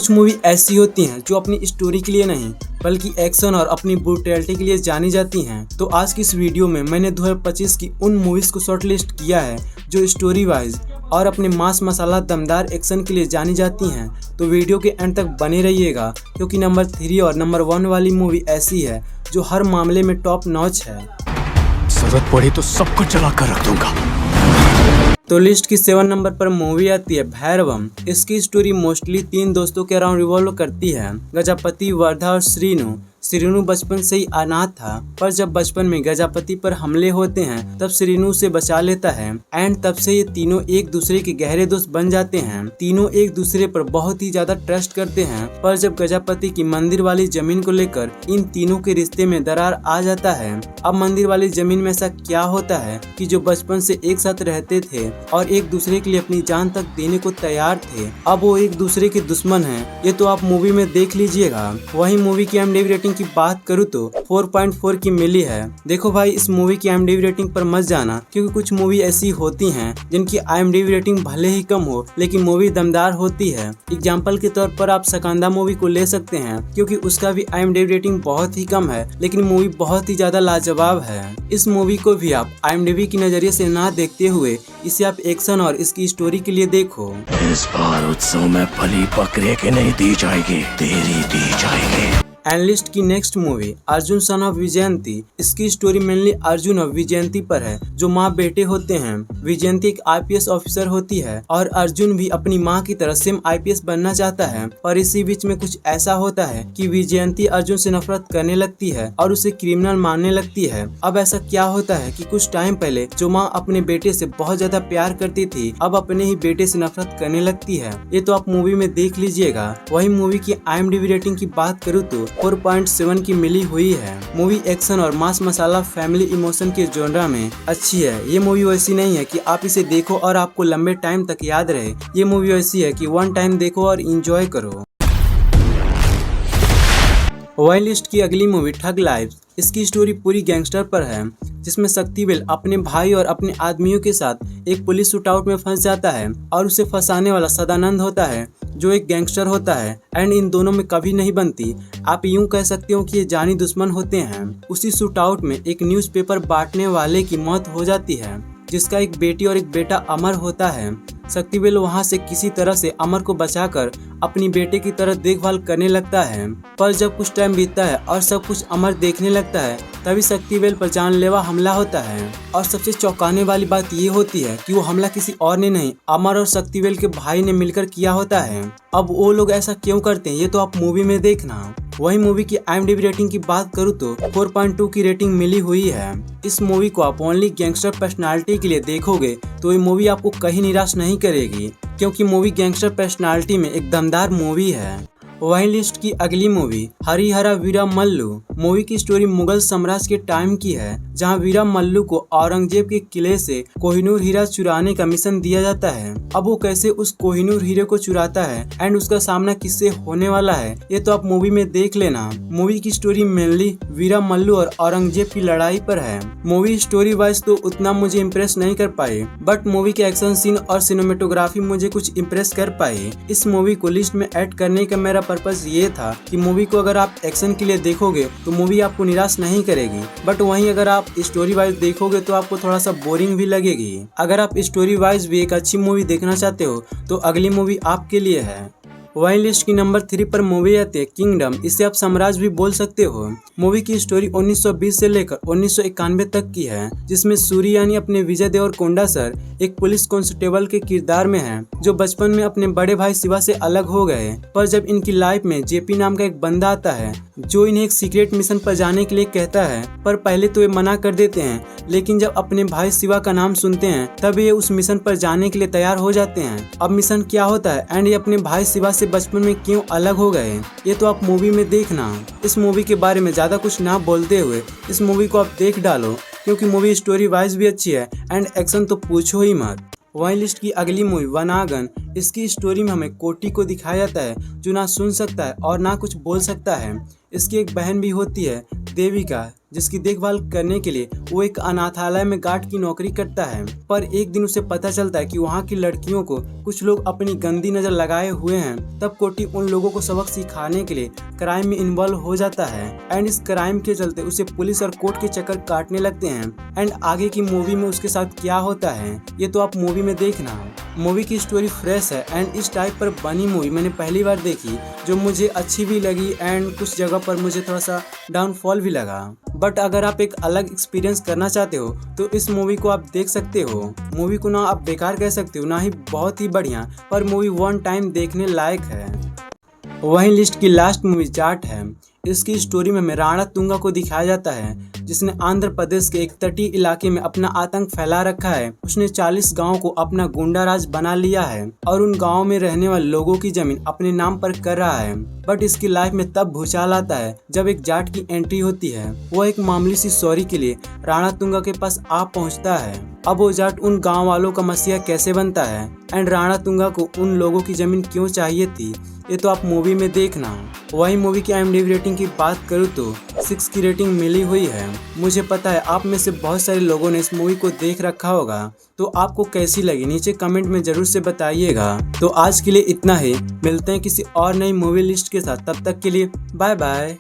कुछ मूवी ऐसी होती हैं जो अपनी स्टोरी के लिए नहीं बल्कि एक्शन और अपनी ब्रूटैलिटी के लिए जानी जाती हैं। तो आज की इस वीडियो में मैंने 2025 की उन मूवीज को शॉर्टलिस्ट किया है जो स्टोरी वाइज और अपने मास मसाला दमदार एक्शन के लिए जानी जाती हैं। तो वीडियो के एंड तक बने रहिएगा क्योंकि नंबर 3 और नंबर 1 वाली मूवी ऐसी है जो हर मामले में टॉप नॉच है। जरूरत पड़ी तो सबको जला कर रख दूंगा। तो लिस्ट की 7 नंबर पर मूवी आती है भैरवम। इसकी स्टोरी मोस्टली 3 दोस्तों के अराउंड रिवॉल्व करती है, गजापति, वर्धा और श्रीनु। श्रीनु बचपन से ही अनाथ था, पर जब बचपन में गजापति पर हमले होते हैं तब श्रीनु उसे बचा लेता है एंड तब से ये तीनों एक दूसरे के गहरे दोस्त बन जाते हैं। तीनों एक दूसरे पर बहुत ही ज्यादा ट्रस्ट करते हैं, पर जब गजापति की मंदिर वाली जमीन को लेकर इन तीनों के रिश्ते में दरार आ जाता है। अब मंदिर वाली जमीन में ऐसा क्या होता है कि जो बचपन से एक साथ रहते थे और एक दूसरे के लिए अपनी जान तक देने को तैयार थे, अब वो एक दूसरे के दुश्मन हैं। ये तो आप मूवी में देख लीजिएगा। वही मूवी की IMDb रेटिंग की बात करूँ तो 4.4 की मिली है। देखो भाई, इस मूवी की IMDb रेटिंग पर मत जाना क्योंकि कुछ मूवी ऐसी होती हैं जिनकी IMDb रेटिंग भले ही कम हो लेकिन मूवी दमदार होती है। एग्जाम्पल के तौर पर आप सकंदा मूवी को ले सकते हैं क्योंकि उसका भी IMDb रेटिंग बहुत ही कम है लेकिन मूवी बहुत ही ज्यादा लाजवाब है। इस मूवी को भी आप IMDb की नजरिए से ना देखते हुए इसे आप एक्शन और इसकी स्टोरी के लिए देखो। इस बार उत्सव में बलि बकरे के नहीं दी जाएगी, तेरी दी जाएगी। एनालिस्ट की next movie Arjun son of Vijayanti. इसकी स्टोरी मेनली अर्जुन और विजयंती पर है जो माँ बेटे होते हैं। विजयंती एक IPS ऑफिसर होती है और अर्जुन भी अपनी माँ की तरह सेम IPS बनना चाहता है, पर इसी बीच में कुछ ऐसा होता है कि विजयंती अर्जुन से नफरत करने लगती है और उसे क्रिमिनल मानने लगती है। अब ऐसा क्या होता है कि कुछ टाइम पहले जो माँ अपने बेटे से बहुत ज्यादा प्यार करती थी अब अपने ही बेटे से नफरत करने लगती है। ये तो आप मूवी में देख लीजिएगा। वही मूवी की IMDb रेटिंग की बात करूँ तो 4.7 की मिली हुई है। मूवी एक्शन और मास मसाला फैमिली इमोशन के जोनरा में अच्छी है। ये मूवी वैसी नहीं है कि आप इसे देखो और आपको लंबे टाइम तक याद रहे। ये मूवी वैसी है कि 1 टाइम देखो और एंजॉय करो। वाई लिस्ट की अगली मूवी ठग लाइफ। इसकी स्टोरी पूरी गैंगस्टर पर है जिसमें शक्तिवेल अपने भाई और अपने आदमियों के साथ एक पुलिस शूटआउट में फंस जाता है और उसे फंसाने वाला सदानंद होता है जो एक गैंगस्टर होता है एंड इन दोनों में कभी नहीं बनती। आप यूं कह सकते हो कि ये जानी दुश्मन होते हैं। उसी शूटआउट में एक न्यूज़पेपर बांटने वाले की मौत हो जाती है जिसका एक बेटी और एक बेटा अमर होता है। शक्तिवेल वहां से किसी तरह से अमर को बचाकर अपनी बेटे की तरह देखभाल करने लगता है, पर जब कुछ टाइम बीतता है और सब कुछ अमर देखने लगता है तभी शक्तिवेल पर जानलेवा हमला होता है। और सबसे चौंकाने वाली बात ये होती है कि वो हमला किसी और ने नहीं, अमर और शक्तिवेल के भाई ने मिलकर किया होता है। अब वो लोग ऐसा क्यों करते हैं ये तो आप मूवी में देखना। वही मूवी की IMDb रेटिंग की बात करूँ तो 4.2 की रेटिंग मिली हुई है। इस मूवी को आप ओनली गैंगस्टर पर्सनालिटी के लिए देखोगे तो ये मूवी आपको कहीं निराश नहीं करेगी क्योंकि मूवी गैंगस्टर पर्सनालिटी में एक दमदार मूवी है। वही लिस्ट की अगली मूवी हरिहरा वीरा मल्लू। मूवी की स्टोरी मुगल साम्राज्य के टाइम की है जहां वीरा मल्लू को औरंगजेब के किले से कोहिनूर हीरा चुराने का मिशन दिया जाता है। अब वो कैसे उस कोहिनूर हीरे को चुराता है एंड उसका सामना किससे होने वाला है ये तो आप मूवी में देख लेना। मूवी की स्टोरी मेनली वीरा मल्लू और औरंगजेब की लड़ाई पर है। मूवी स्टोरी वाइज तो उतना मुझे इम्प्रेस नहीं कर पाई, बट मूवी के एक्शन सीन और सिनेमेटोग्राफी मुझे कुछ इम्प्रेस कर पाई। इस मूवी को लिस्ट में ऐड करने का मेरा पर्पस ये था कि मूवी को अगर आप एक्शन के लिए देखोगे तो मूवी आपको निराश नहीं करेगी, बट वहीं अगर आप स्टोरी वाइज देखोगे तो आपको थोड़ा सा बोरिंग भी लगेगी। अगर आप स्टोरी वाइज भी एक अच्छी मूवी देखना चाहते हो तो अगली मूवी आपके लिए है। वाई लिस्ट की नंबर 3 पर मूवी आती है किंगडम। इसे आप साम्राज्य भी बोल सकते हो। मूवी की स्टोरी 1920 से लेकर 1991 तक की है जिसमें सूरी यानी अपने विजय देवरकोंडा सर एक पुलिस कांस्टेबल के किरदार में है जो बचपन में अपने बड़े भाई शिवा से अलग हो गए, पर जब इनकी लाइफ में जेपी नाम का एक बंदा आता है जो इन्हें एक सीक्रेट मिशन पर जाने के लिए कहता है, पर पहले तो ये मना कर देते हैं लेकिन जब अपने भाई शिवा का नाम सुनते हैं तब ये उस मिशन पर जाने के लिए तैयार हो जाते हैं। अब मिशन क्या होता है एंड ये अपने भाई शिवा से बचपन में क्यों अलग हो गए ये तो आप मूवी में देखना। इस मूवी के बारे में ज्यादा कुछ ना बोलते हुए इस मूवी को आप देख डालो क्योंकि मूवी स्टोरी वाइज भी अच्छी है एंड एक्शन तो पूछो ही मत। वाई लिस्ट की अगली मूवी वनागन। इसकी स्टोरी में हमें कोटी को दिखाया जाता है जो ना सुन सकता है और ना कुछ बोल सकता है। इसकी एक बहन भी होती है, देविका, जिसकी देखभाल करने के लिए वो एक अनाथालय में गार्ड की नौकरी करता है। पर एक दिन उसे पता चलता है कि वहाँ की लड़कियों को कुछ लोग अपनी गंदी नजर लगाए हुए हैं। तब कोटी उन लोगों को सबक सिखाने के लिए क्राइम में इन्वॉल्व हो जाता है एंड इस क्राइम के चलते उसे पुलिस और कोर्ट के चक्कर काटने लगते हैं। एंड आगे की मूवी में उसके साथ क्या होता है ये तो आप मूवी में देखना। मूवी की स्टोरी फ्रेश है एंड इस टाइप पर बनी मूवी मैंने पहली बार देखी, जो मुझे अच्छी भी लगी एंड कुछ जगह पर मुझे थोड़ा सा डाउनफॉल भी लगा। बट अगर आप एक अलग एक्सपीरियंस करना चाहते हो तो इस मूवी को आप देख सकते हो। मूवी को ना आप बेकार कह सकते हो ना ही बहुत ही बढ़िया, पर मूवी वन टाइम देखने लायक है। वहीं लिस्ट की लास्ट मूवी जाट है। इसकी स्टोरी में राणा तुंगा को दिखाया जाता है, जिसने आंध्र प्रदेश के एक तटीय इलाके में अपना आतंक फैला रखा है। उसने 40 गांवों को अपना गुंडा राज बना लिया है और उन गांवों में रहने वाले लोगों की जमीन अपने नाम पर कर रहा है। बट इसकी लाइफ में तब भूचाल आता है जब एक जाट की एंट्री होती है। वो एक मामूली सी सॉरी के लिए राणा तुंगा के पास आ पहुंचता है। अब वो जाट उन गाँव वालों का मसीहा कैसे बनता है एंड राणा तुंगा को उन लोगों की जमीन क्यों चाहिए थी ये तो आप मूवी में देखना। वही मूवी की IMDb रेटिंग की बात करूँ तो 6 की रेटिंग मिली हुई है। मुझे पता है आप में से बहुत सारे लोगों ने इस मूवी को देख रखा होगा, तो आपको कैसी लगी नीचे कमेंट में जरूर से बताइएगा। तो आज के लिए इतना ही, मिलते हैं किसी और नई मूवी लिस्ट के साथ, तब तक के लिए बाय बाय।